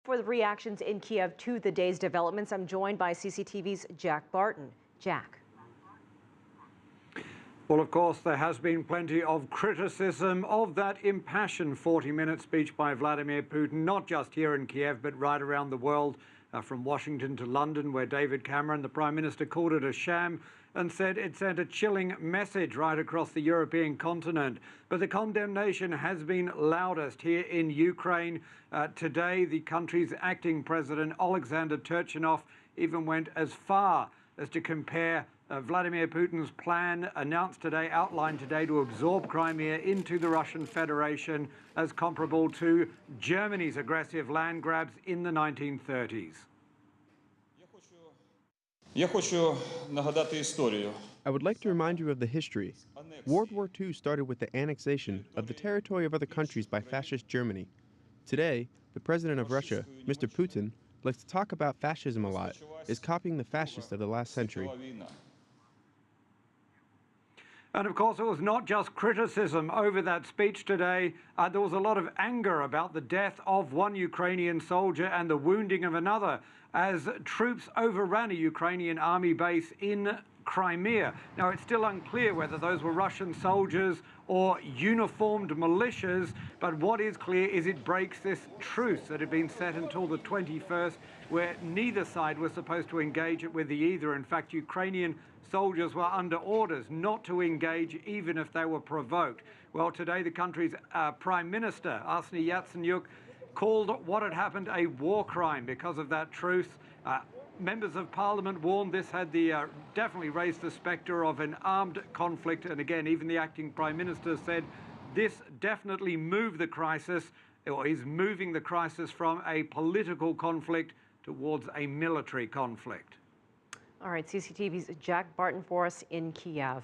for the reactions in Kiev to the day's developments. I'm joined by CCTV's Jack Barton. Jack. Well, of course, there has been plenty of criticism of that impassioned 40-minute speech by Vladimir Putin, not just here in Kiev, but right around the world, from Washington to London, where David Cameron, the Prime Minister, called it a sham and said it sent a chilling message right across the European continent. But the condemnation has been loudest here in Ukraine. Today, the country's acting president, Alexander Turchinov, even went as far as to compare Vladimir Putin's plan announced today, outlined today, to absorb Crimea into the Russian Federation as comparable to Germany's aggressive land grabs in the 1930s. I would like to remind you of the history. World War II started with the annexation of the territory of other countries by fascist Germany. Today, the president of Russia, Mr. Putin, likes to talk about fascism a lot, is copying the fascists of the last century. And of course, it was not just criticism over that speech today. There was a lot of anger about the death of one Ukrainian soldier and the wounding of another as troops overran a Ukrainian army base in Crimea. Now, it's still unclear whether those were Russian soldiers or uniformed militias, but what is clear is it breaks this truce that had been set until the 21st, where neither side was supposed to engage with the either. In fact, Ukrainian soldiers were under orders not to engage even if they were provoked. Well, today the country's Prime Minister, Arseniy Yatsenyuk, called what had happened a war crime because of that truce. Members of Parliament warned this had definitely raised the spectre of an armed conflict. And again, even the acting Prime Minister said this definitely moved the crisis, or is moving the crisis from a political conflict towards a military conflict. All right, CCTV's Jack Barton for us in Kiev.